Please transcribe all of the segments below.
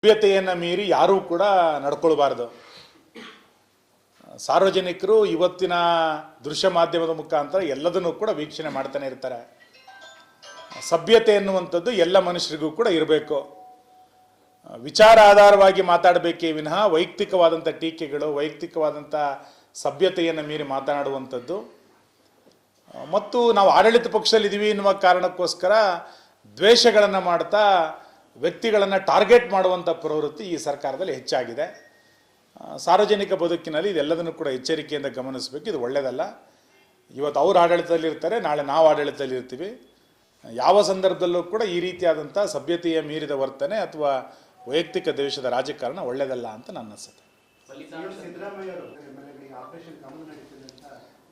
ಸಭ್ಯತೆಯನ್ನು ಮೀರಿ ಯಾರೂ ಕೂಡ ನಡ್ಕೊಳ್ಬಾರ್ದು. ಸಾರ್ವಜನಿಕರು ಇವತ್ತಿನ ದೃಶ್ಯ ಮಾಧ್ಯಮದ ಮುಖಾಂತರ ಎಲ್ಲದನ್ನೂ ಕೂಡ ವೀಕ್ಷಣೆ ಮಾಡ್ತಾನೆ ಇರ್ತಾರೆ. ಸಭ್ಯತೆ ಎನ್ನುವಂಥದ್ದು ಎಲ್ಲ ಮನುಷ್ಯರಿಗೂ ಕೂಡ ಇರಬೇಕು. ವಿಚಾರ ಆಧಾರವಾಗಿ ಮಾತಾಡಬೇಕೇ ವಿನಃ ವೈಯಕ್ತಿಕವಾದಂಥ ಟೀಕೆಗಳು, ವೈಯಕ್ತಿಕವಾದಂಥ ಸಭ್ಯತೆಯನ್ನು ಮೀರಿ ಮಾತನಾಡುವಂಥದ್ದು ಮತ್ತು ನಾವು ಆಡಳಿತ ಪಕ್ಷದಲ್ಲಿದ್ದೀವಿ ಎನ್ನುವ ಕಾರಣಕ್ಕೋಸ್ಕರ ದ್ವೇಷಗಳನ್ನು ಮಾಡ್ತಾ ವ್ಯಕ್ತಿಗಳನ್ನು ಟಾರ್ಗೆಟ್ ಮಾಡುವಂಥ ಪ್ರವೃತ್ತಿ ಈ ಸರ್ಕಾರದಲ್ಲಿ ಹೆಚ್ಚಾಗಿದೆ. ಸಾರ್ವಜನಿಕ ಬದುಕಿನಲ್ಲಿ ಇದೆಲ್ಲದನ್ನು ಕೂಡ ಎಚ್ಚರಿಕೆಯಿಂದ ಗಮನಿಸಬೇಕು. ಇದು ಒಳ್ಳೆಯದಲ್ಲ. ಇವತ್ತು ಅವರು ಆಡಳಿತದಲ್ಲಿರ್ತಾರೆ, ನಾಳೆ ನಾವು ಆಡಳಿತದಲ್ಲಿರ್ತೀವಿ. ಯಾವ ಸಂದರ್ಭದಲ್ಲೂ ಕೂಡ ಈ ರೀತಿಯಾದಂಥ ಸಭ್ಯತೆಯ ಮೀರಿದ ವರ್ತನೆ ಅಥವಾ ವೈಯಕ್ತಿಕ ದ್ವೇಷದ ರಾಜಕಾರಣ ಒಳ್ಳೆಯದಲ್ಲ ಅಂತ ನನ್ನ ಅನಿಸುತ್ತೆ.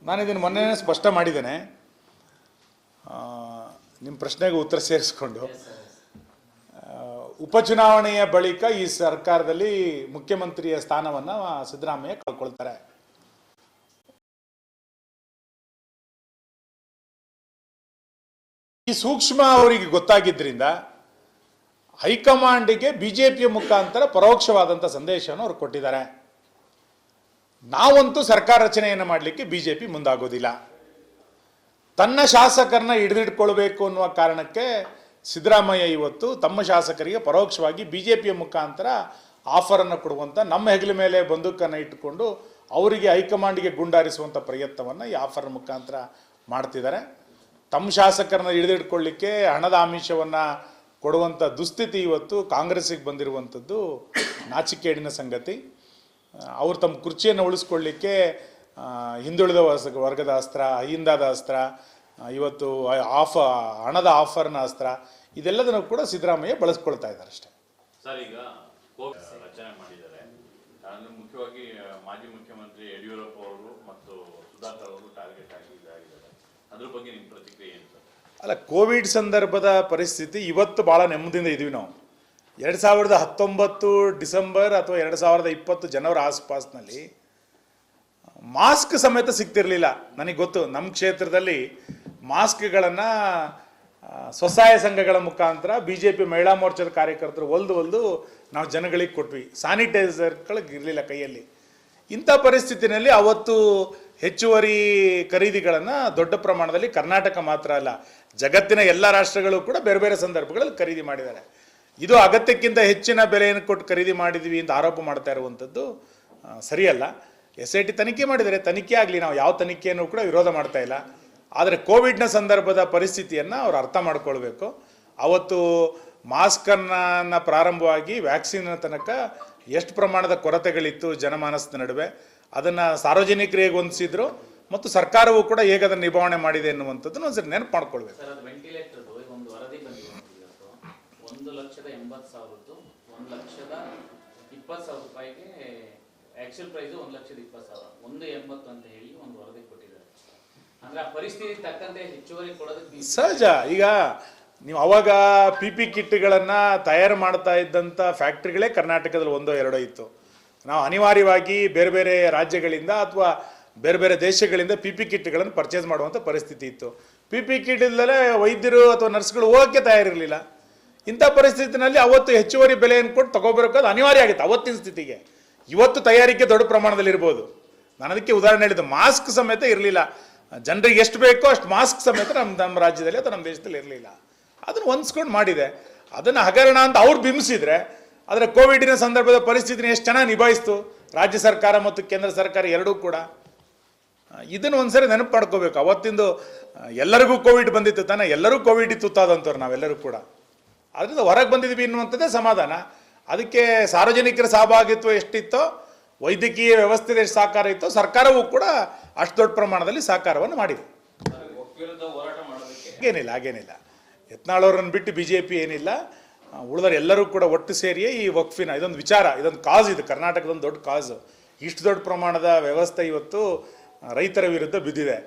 ನಾನು ಇದನ್ನು ಮೊನ್ನೆ ಸ್ಪಷ್ಟ ಮಾಡಿದ್ದೇನೆ. ನಿಮ್ಮ ಪ್ರಶ್ನೆಗೆ ಉತ್ತರ ಸೇರಿಸ್ಕೊಂಡು ಉಪಚುನಾವಣೆಯ ಬಳಿಕ ಈ ಸರ್ಕಾರದಲ್ಲಿ ಮುಖ್ಯಮಂತ್ರಿಯ ಸ್ಥಾನವನ್ನು ಸಿದ್ದರಾಮಯ್ಯ ಕಳ್ಕೊಳ್ತಾರೆ. ಈ ಸೂಕ್ಷ್ಮ ಅವರಿಗೆ ಗೊತ್ತಾಗಿದ್ದರಿಂದ ಹೈಕಮಾಂಡಿಗೆ ಬಿಜೆಪಿಯ ಮುಖಾಂತರ ಪರೋಕ್ಷವಾದಂಥ ಸಂದೇಶವನ್ನು ಅವರು ಕೊಟ್ಟಿದ್ದಾರೆ. ನಾವಂತೂ ಸರ್ಕಾರ ರಚನೆಯನ್ನು ಮಾಡಲಿಕ್ಕೆ ಬಿಜೆಪಿ ಮುಂದಾಗೋದಿಲ್ಲ. ತನ್ನ ಶಾಸಕರನ್ನ ಹಿಡಿದಿಟ್ಕೊಳ್ಬೇಕು ಅನ್ನುವ ಕಾರಣಕ್ಕೆ ಸಿದ್ದರಾಮಯ್ಯ ಇವತ್ತು ತಮ್ಮ ಶಾಸಕರಿಗೆ ಪರೋಕ್ಷವಾಗಿ ಬಿಜೆಪಿಯ ಮುಖಾಂತರ ಆಫರನ್ನು ಕೊಡುವಂಥ, ನಮ್ಮ ಹೆಗಲ ಮೇಲೆ ಬಂದೂಕನ್ನು ಇಟ್ಟುಕೊಂಡು ಅವರಿಗೆ ಹೈಕಮಾಂಡಿಗೆ ಗುಂಡಾರಿಸುವಂಥ ಪ್ರಯತ್ನವನ್ನು ಈ ಆಫರ್ ಮುಖಾಂತರ ಮಾಡ್ತಿದ್ದಾರೆ. ತಮ್ಮ ಶಾಸಕರನ್ನ ಹಿಡಿದಿಟ್ಕೊಳ್ಳಿಕ್ಕೆ ಹಣದ ಆಮಿಷವನ್ನು ಕೊಡುವಂಥ ದುಸ್ಥಿತಿ ಇವತ್ತು ಕಾಂಗ್ರೆಸ್ಸಿಗೆ ಬಂದಿರುವಂಥದ್ದು ನಾಚಿಕೇಡಿನ ಸಂಗತಿ. ಅವರು ತಮ್ಮ ಕುರ್ಚಿಯನ್ನು ಉಳಿಸ್ಕೊಳ್ಳಿಕ್ಕೆ ಹಿಂದುಳಿದ ವರ್ಗದ ಅಸ್ತ್ರ, ಅಹಿಂದದ ಅಸ್ತ್ರ, ಇವತ್ತು ಹಣದ ಆಫರ್ನ ಅಸ್ತ್ರ, ಇದೆಲ್ಲದನ್ನು ಕೂಡ ಸಿದ್ದರಾಮಯ್ಯ ಬಳಸ್ಕೊಳ್ತಾ ಇದ್ದಾರೆ ಅಷ್ಟೇ. ಸರ್, ಈಗ ರಚನೆ ಮಾಡಿದ್ದಾರೆ, ಮುಖ್ಯವಾಗಿ ಮಾಜಿ ಮುಖ್ಯಮಂತ್ರಿ ಯಡಿಯೂರಪ್ಪ ಅವರು ಮತ್ತು ಸುಧಾಕರ್ ಅವರು ಟಾರ್ಗೆಟ್ ಆಗಿದ್ದಾರೆ. ಅದ್ರ ಬಗ್ಗೆ ನಿಮ್ಮ ಪ್ರತಿಕ್ರಿಯೆ ಏನು ಸರ್? ಅಲ್ಲ, ಕೋವಿಡ್ ಸಂದರ್ಭದ ಪರಿಸ್ಥಿತಿ ಇವತ್ತು ಭಾಳ ನೆಮ್ಮದಿಯಿಂದ ಇದ್ದೀವಿ ನಾವು. 2019 ಡಿಸೆಂಬರ್ ಅಥವಾ 2020 ಜನವರಿ ಆಸ್ಪಾಸ್ನಲ್ಲಿ ಮಾಸ್ಕ್ ಸಮೇತ ಸಿಗ್ತಿರ್ಲಿಲ್ಲ. ನನಗೆ ಗೊತ್ತು, ನಮ್ಮ ಕ್ಷೇತ್ರದಲ್ಲಿ ಮಾಸ್ಕ್ಗಳನ್ನು ಸ್ವಸಹಾಯ ಸಂಘಗಳ ಮುಖಾಂತರ BJP ಮಹಿಳಾ ಮೋರ್ಚಾದ ಕಾರ್ಯಕರ್ತರು ಹೊಲ್ದು ನಾವು ಜನಗಳಿಗೆ ಕೊಟ್ವಿ. ಸ್ಯಾನಿಟೈಸರ್ಗಳಿಗೆ ಇರಲಿಲ್ಲ ಕೈಯಲ್ಲಿ. ಇಂಥ ಪರಿಸ್ಥಿತಿನಲ್ಲಿ ಅವತ್ತು ಹೆಚ್ಚುವರಿ ಖರೀದಿಗಳನ್ನು ದೊಡ್ಡ ಪ್ರಮಾಣದಲ್ಲಿ ಕರ್ನಾಟಕ ಮಾತ್ರ ಅಲ್ಲ, ಜಗತ್ತಿನ ಎಲ್ಲ ರಾಷ್ಟ್ರಗಳು ಕೂಡ ಬೇರೆ ಬೇರೆ ಸಂದರ್ಭಗಳಲ್ಲಿ ಖರೀದಿ ಮಾಡಿದ್ದಾರೆ. ಇದು ಅಗತ್ಯಕ್ಕಿಂತ ಹೆಚ್ಚಿನ ಬೆಲೆಯನ್ನು ಕೊಟ್ಟು ಖರೀದಿ ಮಾಡಿದ್ವಿ ಅಂತ ಆರೋಪ ಮಾಡ್ತಾ ಇರುವಂಥದ್ದು ಸರಿಯಲ್ಲ. SIT ತನಿಖೆ ಮಾಡಿದರೆ ತನಿಖೆ ಆಗಲಿ, ನಾವು ಯಾವ ತನಿಖೆಯನ್ನು ಕೂಡ ವಿರೋಧ ಮಾಡ್ತಾ ಇಲ್ಲ. ಆದರೆ ಕೋವಿಡ್ನ ಸಂದರ್ಭದ ಪರಿಸ್ಥಿತಿಯನ್ನು ಅವರು ಅರ್ಥ ಮಾಡ್ಕೊಳ್ಬೇಕು. ಅವತ್ತು ಮಾಸ್ಕನ್ನು ಪ್ರಾರಂಭವಾಗಿ ವ್ಯಾಕ್ಸಿನ್ ತನಕ ಎಷ್ಟು ಪ್ರಮಾಣದ ಕೊರತೆಗಳಿತ್ತು ಜನಮಾನಸದ ನಡುವೆ, ಅದನ್ನು ಸಾರ್ವಜನಿಕರು ಹೇಗೆ ಹೊಂದಿಸಿದ್ರು ಮತ್ತು ಸರ್ಕಾರವು ಕೂಡ ಹೇಗೆ ಅದನ್ನು ನಿಭಾವಣೆ ಮಾಡಿದೆ ಎನ್ನುವಂಥದ್ದನ್ನು ಒಂದ್ಸರಿ ನೆನಪು ಮಾಡ್ಕೊಳ್ಬೇಕು. 1,80,000 1,20,000 ರೂಪಾಯಿಗೆ ಆಕ್ಚುಯಲ್ ಪ್ರೈಸ್ 1,20,000 180 ಅಂತ ಹೇಳಿ ಒಂದು ವರದಿ ಕೊಟ್ಟಿದ್ದಾರೆ. ಅಂದ್ರೆ ಆ ಪರಿಸ್ಥಿತಿ ತಕ್ಕಂತೆ ಹೆಚ್ಚುವರಿ ಕೊಡೋದಕ್ಕೆ ಸಹಜ. ಈಗ ನೀವು ಅವಾಗ PP ಕಿಟ್ಗಳನ್ನು ತಯಾರು ಮಾಡ್ತಾ ಇದ್ದಂಥ ಫ್ಯಾಕ್ಟ್ರಿಗಳೇ ಕರ್ನಾಟಕದಲ್ಲಿ 1-2 ಇತ್ತು. ನಾವು ಅನಿವಾರ್ಯವಾಗಿ ಬೇರೆ ಬೇರೆ ರಾಜ್ಯಗಳಿಂದ ಅಥವಾ ಬೇರೆ ಬೇರೆ ದೇಶಗಳಿಂದ PP ಕಿಟ್ಗಳನ್ನು ಪರ್ಚೇಸ್ ಮಾಡುವಂಥ ಪರಿಸ್ಥಿತಿ ಇತ್ತು. PP ಕಿಟ್ ಇಲ್ಲದೆ ವೈದ್ಯರು ಅಥವಾ ನರ್ಸ್ಗಳು ಹೋಗೋಕ್ಕೆ ತಯಾರಿರಲಿಲ್ಲ. ಇಂಥ ಪರಿಸ್ಥಿತಿನಲ್ಲಿ ಅವತ್ತು ಹೆಚ್ಚುವರಿ ಬೆಲೆಯನ್ನು ಕೊಟ್ಟು ತಗೋಬರೋದು ಅನಿವಾರ್ಯ ಆಗಿತ್ತು ಅವತ್ತಿನ ಸ್ಥಿತಿಗೆ. ಇವತ್ತು ತಯಾರಿಕೆ ದೊಡ್ಡ ಪ್ರಮಾಣದಲ್ಲಿ ಇರ್ಬೋದು. ನಾನು ಅದಕ್ಕೆ ಉದಾಹರಣೆ ಹೇಳಿದ್ದು, ಮಾಸ್ಕ್ ಸಮೇತ ಇರಲಿಲ್ಲ. ಜನರಿಗೆ ಎಷ್ಟು ಬೇಕೋ ಅಷ್ಟು ಮಾಸ್ಕ್ ಸಮೇತ ನಮ್ಮ ರಾಜ್ಯದಲ್ಲಿ ಅಥವಾ ನಮ್ಮ ದೇಶದಲ್ಲಿ ಇರಲಿಲ್ಲ. ಅದನ್ನು ಹೊಂದಿಸ್ಕೊಂಡು ಮಾಡಿದೆ. ಅದನ್ನು ಹಗರಣ ಅಂತ ಅವ್ರು ಬಿಂಬಿಸಿದ್ರೆ, ಆದರೆ ಕೋವಿಡಿನ ಸಂದರ್ಭದ ಪರಿಸ್ಥಿತಿನ ಎಷ್ಟು ಚೆನ್ನಾಗಿ ನಿಭಾಯಿಸ್ತು ರಾಜ್ಯ ಸರ್ಕಾರ ಮತ್ತು ಕೇಂದ್ರ ಸರ್ಕಾರ ಎರಡೂ ಕೂಡ. ಇದನ್ನು ಒಂದ್ಸರಿ ನೆನಪು ಮಾಡ್ಕೋಬೇಕು. ಅವತ್ತಿಂದು ಎಲ್ಲರಿಗೂ ಕೋವಿಡ್ ಬಂದಿತ್ತು ತಾನೆ, ಎಲ್ಲರೂ ಕೋವಿಡ್ ತುತ್ತಾದಂಥವ್ರು ನಾವೆಲ್ಲರೂ ಕೂಡ. ಅದರಿಂದ ಹೊರಗೆ ಬಂದಿದ್ವಿ ಎನ್ನುವಂಥದ್ದೇ ಸಮಾಧಾನ. ಅದಕ್ಕೆ ಸಾರ್ವಜನಿಕರ ಸಹಭಾಗಿತ್ವ ಎಷ್ಟಿತ್ತೋ, ವೈದ್ಯಕೀಯ ವ್ಯವಸ್ಥೆ ಎಷ್ಟು ಸಹಕಾರ ಇತ್ತೋ, ಸರ್ಕಾರವೂ ಕೂಡ ಅಷ್ಟು ದೊಡ್ಡ ಪ್ರಮಾಣದಲ್ಲಿ ಸಹಕಾರವನ್ನು ಮಾಡಿದೆ. ಹಾಗೇನಿಲ್ಲ. ಯತ್ನಾಳ್ ಬಿಟ್ಟು BJP ಏನಿಲ್ಲ, ಉಳಿದವರು ಎಲ್ಲರೂ ಕೂಡ ಒಟ್ಟು ಸೇರಿಯೇ ಈ ವಕ್ಫಿನ ಇದೊಂದು ವಿಚಾರ, ಇದೊಂದು ಕಾಜ್, ಇದು ಕರ್ನಾಟಕದೊಂದು ದೊಡ್ಡ ಕಾಜು. ಇಷ್ಟು ದೊಡ್ಡ ಪ್ರಮಾಣದ ವ್ಯವಸ್ಥೆ ಇವತ್ತು ರೈತರ ವಿರುದ್ಧ ಬಿದ್ದಿದೆ.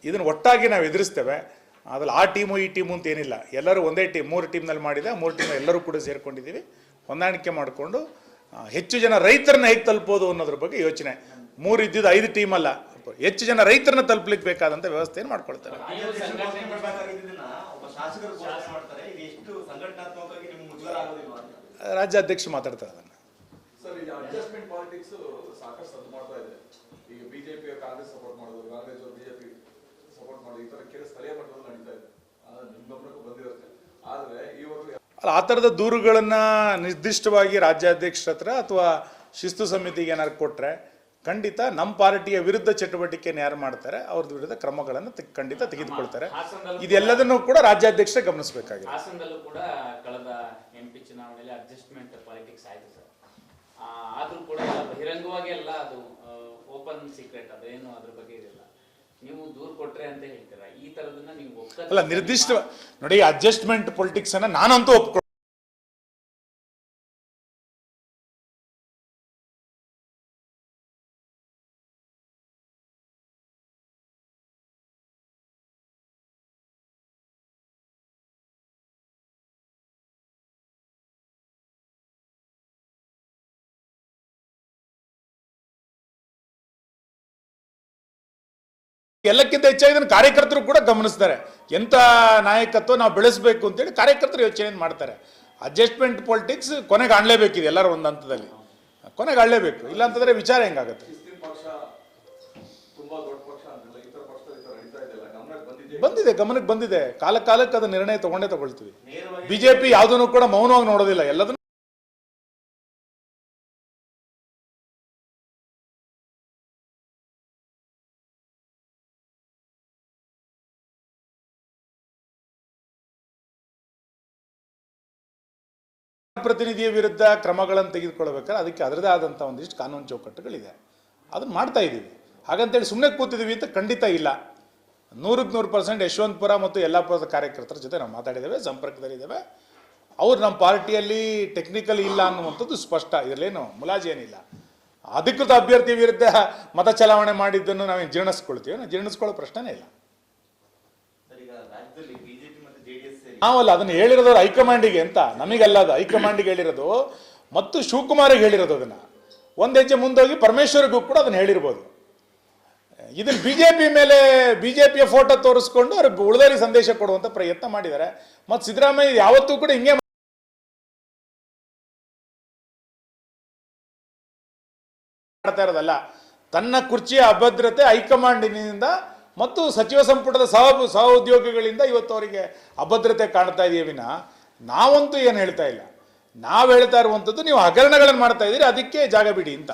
ಇದನ್ನು ಒಟ್ಟಾಗಿ ನಾವು ಎದುರಿಸ್ತೇವೆ. ಅದ್ರಲ್ಲಿ ಆ ಟೀಮು ಈ ಟೀಮು ಅಂತ ಏನಿಲ್ಲ, ಎಲ್ಲರೂ ಒಂದೇ ಟೀಮ್, 3 ಟೀಮ್ನಲ್ಲಿ ಮಾಡಿದೆ. 3 ಟೀಮ್ ಎಲ್ಲರೂ ಕೂಡ ಸೇರ್ಕೊಂಡಿದ್ದೀವಿ. ಹೊಂದಾಣಿಕೆ ಮಾಡಿಕೊಂಡು ಹೆಚ್ಚು ಜನ ರೈತರನ್ನ ಹೇಗೆ ತಲುಪೋದು ಅನ್ನೋದ್ರ ಬಗ್ಗೆ ಯೋಚನೆ. 3 ಇದ್ದಿದ್ದು 5 ಟೀಮ್ ಅಲ್ಲ, ಹೆಚ್ಚು ಜನ ರೈತರನ್ನ ತಲುಪಲಿಕ್ಕೆ ಬೇಕಾದಂಥ ವ್ಯವಸ್ಥೆಯನ್ನು ಮಾಡ್ಕೊಳ್ತಾರೆ. ರಾಜ್ಯಾಧ್ಯಕ್ಷರು ಮಾತಾಡ್ತಾರೆ ಅದನ್ನು. ಸರ್, ಈಗ ಅಡ್ಜಸ್ಟ್ಮೆಂಟ್ ಪಾಲಿಟಿಕ್ಸ್ ಸಾಕಷ್ಟು ಸದ್ದು ಮಾಡ್ತಾ ಇದೆ. ಈಗ ಬಿಜೆಪಿ ಕಾಂಗ್ರೆಸ್ ಸಪೋರ್ಟ್ ಮಾಡೋದು, ಕಾಂಗ್ರೆಸ್ ಬಿಜೆಪಿ ಸಪೋರ್ಟ್ ಮಾಡೋದು, ಈ ತರ ಕೆಲ ಸ್ಥಳೀಯ ಮಟ್ಟದಲ್ಲಿ ನಡೀತಾ ಇದೆ. ನಿಮ್ ಗಮನಕ್ಕೂ ಬಂದಿರುತ್ತೆ. ಆದ್ರೆ ಈವರೆಗೂ ಅಲ್ಲ, ಆ ಥರದ ದೂರುಗಳನ್ನು ನಿರ್ದಿಷ್ಟವಾಗಿ ರಾಜ್ಯಾಧ್ಯಕ್ಷರ ಹತ್ರ ಅಥವಾ ಶಿಸ್ತು ಸಮಿತಿಗೆ ಏನಾದ್ರು ಕೊಟ್ಟರೆ ಖಂಡಿತ ನಮ್ಮ ಪಾರ್ಟಿಯ ವಿರುದ್ಧ ಚಟುವಟಿಕೆಯನ್ನು ಯಾರು ಮಾಡ್ತಾರೆ ಅವ್ರ ವಿರುದ್ಧ ಕ್ರಮಗಳನ್ನು ಖಂಡಿತ ತೆಗೆದುಕೊಳ್ತಾರೆ. ಇದೆಲ್ಲದನ್ನು ಕೂಡ ರಾಜ್ಯಾಧ್ಯಕ್ಷರೇ ಗಮನಿಸಬೇಕಾಗಿದೆ. ಹಾಸನದಲ್ಲೂ ಕೂಡ ಕಳೆದ MP ಚುನಾವಣೆಯಲ್ಲಿ ಅಡ್ಜಸ್ಟ್ಮೆಂಟ್ ಪಾಲಿಟಿಕ್ಸ್ ಆಯ್ತು ಸರ್. ಆದ್ರೂ ಕೂಡ ಎಲ್ಲ ಬಹಿರಂಗವಾಗಿ ಎಲ್ಲ ಅದು ಓಪನ್ ಸೀಕ್ರೆಟ್, ಅದೇನು ಅದ್ರ ಬಗ್ಗೆ ಇರಲಿಲ್ಲ. ನೀವು ದೂರು ಕೊಟ್ರೆ ಅಂತ ಹೇಳ್ತೀರಾ, ಈ ತರದನ್ನ ನೀವು ಅಲ್ಲ, ನಿರ್ದಿಷ್ಟ ನೋಡಿ, ಅಡ್ಜಸ್ಟ್ಮೆಂಟ್ ಪೊಲಿಟಿಕ್ಸ್ ಅನ್ನ ನಾನಂತೂ ಒಪ್ಕೊ ಎಲ್ಲಕ್ಕಿಂತ ಹೆಚ್ಚಾಗಿ ಇದನ್ನು ಕಾರ್ಯಕರ್ತರು ಕೂಡ ಗಮನಿಸ್ತಾರೆ. ಎಂಥ ನಾಯಕತ್ವ ನಾವು ಬೆಳೆಸಬೇಕು ಅಂತೇಳಿ ಕಾರ್ಯಕರ್ತರು ಯೋಚನೆ ಮಾಡ್ತಾರೆ. ಅಡ್ಜಸ್ಟ್ಮೆಂಟ್ ಪೊಲಿಟಿಕ್ಸ್ ಕೊನೆಗೆ ಆಡಲೇಬೇಕಿದೆ, ಎಲ್ಲರೂ ಒಂದು ಹಂತದಲ್ಲಿ ಕೊನೆಗೆ ಆಡಲೇಬೇಕು. ಇಲ್ಲ ಅಂತಂದ್ರೆ ವಿಚಾರ ಹೆಂಗಾಗುತ್ತೆ? ಕ್ರಿಸ್ಟಿಯನ್ ಪಕ್ಷ ತುಂಬಾ ದೊಡ್ಡ ಪಕ್ಷ ಅಂತಿಲ್ಲ, ಇತರ ಪಕ್ಷದಲ್ಲಿ ಈ ತರ ನಡೀತಾ ಇದೆಯಲ್ಲ, ಗಮನಕ್ಕೆ ಗಮನಕ್ಕೆ ಬಂದಿದೆ. ಕಾಲಕ್ಕೆ ಅದು ನಿರ್ಣಯ ತಗೊಳ್ತೀವಿ. ಬಿಜೆಪಿ ಯಾವುದನ್ನು ಕೂಡ ಮೌನವಾಗಿ ನೋಡೋದಿಲ್ಲ, ಎಲ್ಲದನ್ನು ಪ್ರತಿನಿಧಿಯ ವಿರುದ್ಧ ಕ್ರಮಗಳನ್ನು ತೆಗೆದುಕೊಳ್ಬೇಕಾದ್ರೆ ಅದಕ್ಕೆ ಅದರದೇ ಆದಂಥ ಒಂದಿಷ್ಟು ಕಾನೂನು ಚೌಕಟ್ಟುಗಳಿದೆ. ಅದನ್ನು ಮಾಡ್ತಾ ಇದ್ದೀವಿ. ಹಾಗಂತೇಳಿ ಸುಮ್ಮನೆ ಕೂತಿದ್ದೀವಿ ಅಂತ ಖಂಡಿತ ಇಲ್ಲ. 100% ಯಶವಂತಪುರ ಮತ್ತು ಯಲ್ಲಾಪುರದ ಕಾರ್ಯಕರ್ತರ ಜೊತೆ ನಾವು ಮಾತಾಡಿದ್ದೇವೆ, ಸಂಪರ್ಕದಲ್ಲಿದ್ದೇವೆ. ಅವ್ರು ನಮ್ಮ ಪಾರ್ಟಿಯಲ್ಲಿ ಟೆಕ್ನಿಕಲ್ ಇಲ್ಲ ಅನ್ನುವಂಥದ್ದು ಸ್ಪಷ್ಟ, ಇದರಲ್ಲೇನು ಮುಲಾಜೇನಿಲ್ಲ. ಅಧಿಕೃತ ಅಭ್ಯರ್ಥಿ ವಿರುದ್ಧ ಮತ ಚಲಾವಣೆ ಮಾಡಿದ್ದನ್ನು ನಾವೇನು ಜೀರ್ಣಿಸ್ಕೊಳ್ತೀವಿ? ನಾವು ಜೀರ್ಣಿಸ್ಕೊಳ್ಳೋ ಪ್ರಶ್ನೆನೇ ಇಲ್ಲ. ನಾವಲ್ಲ, ಅದನ್ನು ಹೇಳಿರೋದು ಹೈಕಮಾಂಡಿಗೆ ಅಂತ, ನಮಗಲ್ಲ. ಅದು ಹೈಕಮಾಂಡಿಗೆ ಹೇಳಿರೋದು ಮತ್ತು ಶಿವಕುಮಾರಿಗೆ ಹೇಳಿರೋದು. ಅದನ್ನು ಒಂದು ಹೆಜ್ಜೆ ಮುಂದೋಗಿ ಪರಮೇಶ್ವರ್ಗೂ ಕೂಡ ಅದನ್ನು ಹೇಳಿರ್ಬೋದು. ಇದನ್ನು ಬಿಜೆಪಿಯ ಫೋಟೋ ತೋರಿಸ್ಕೊಂಡು ಅವ್ರಿಗೆ ಉಳಿದವರಿಗೆ ಸಂದೇಶ ಕೊಡುವಂಥ ಪ್ರಯತ್ನ ಮಾಡಿದ್ದಾರೆ. ಮತ್ತು ಸಿದ್ದರಾಮಯ್ಯ ಯಾವತ್ತೂ ಕೂಡ ಹಿಂಗೆ ಮಾಡ್ತಾ ಇರೋದಲ್ಲ. ತನ್ನ ಕುರ್ಚಿಯ ಅಭದ್ರತೆ ಹೈಕಮಾಂಡಿನಿಂದ ಮತ್ತು ಸಚಿವ ಸಂಪುಟದ ಸಹ ಉದ್ಯೋಗಿಗಳಿಂದ ಇವತ್ತು ಅವರಿಗೆ ಅಭದ್ರತೆ ಕಾಣ್ತಾ ಇದೆಯೇ ವಿನ ನಾವಂತೂ ಏನು ಹೇಳ್ತಾ ಇಲ್ಲ. ನಾವು ಹೇಳ್ತಾ ಇರುವಂಥದ್ದು ನೀವು ಹಗರಣಗಳನ್ನು ಮಾಡ್ತಾ ಇದ್ದೀರಿ, ಅದಕ್ಕೆ ಜಾಗ ಬಿಡಿ ಅಂತ.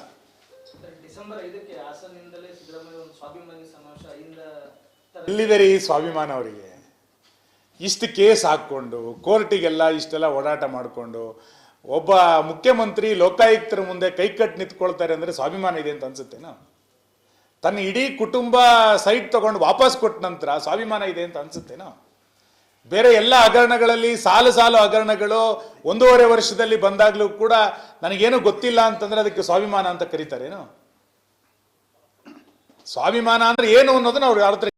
ಡಿಸೆಂಬರ್ 5ಕ್ಕೆ ಹಾಸನದಿಂದಲೇ ಸಿದ್ದರಾಮಯ್ಯ ಒಂದು ಸ್ವಾಭಿಮಾನಿ ಸಮಾವೇಶ ಎಲ್ಲಿದೆ ರೀ ಸ್ವಾಭಿಮಾನ ಅವರಿಗೆ? ಇಷ್ಟು ಕೇಸ್ ಹಾಕ್ಕೊಂಡು ಕೋರ್ಟಿಗೆಲ್ಲ ಇಷ್ಟೆಲ್ಲ ಓಡಾಟ ಮಾಡಿಕೊಂಡು ಒಬ್ಬ ಮುಖ್ಯಮಂತ್ರಿ ಲೋಕಾಯುಕ್ತರ ಮುಂದೆ ಕೈಕಟ್ಟು ನಿಂತ್ಕೊಳ್ತಾರೆ ಅಂದರೆ ಸ್ವಾಭಿಮಾನ ಇದೆ ಅಂತ ಅನ್ಸುತ್ತೇನೋ? ತನ್ನ ಇಡೀ ಕುಟುಂಬ ಸೈಟ್ ತಗೊಂಡು ವಾಪಸ್ ಕೊಟ್ಟ ನಂತರ ಸ್ವಾಭಿಮಾನ ಇದೆ ಅಂತ ಅನ್ಸುತ್ತೇನೋ? ಬೇರೆ ಎಲ್ಲ ಹಗರಣಗಳಲ್ಲಿ ಸಾಲು ಹಗರಣಗಳು 1.5 ವರ್ಷದಲ್ಲಿ ಬಂದಾಗಲೂ ಕೂಡ ನನಗೇನು ಗೊತ್ತಿಲ್ಲ ಅಂತಂದ್ರೆ ಅದಕ್ಕೆ ಸ್ವಾಭಿಮಾನ ಅಂತ ಕರೀತಾರೇನು? ಸ್ವಾಭಿಮಾನ ಅಂದ್ರೆ ಏನು ಅನ್ನೋದನ್ನ ಅವ್ರು ಯಾರ ಹತ್ರ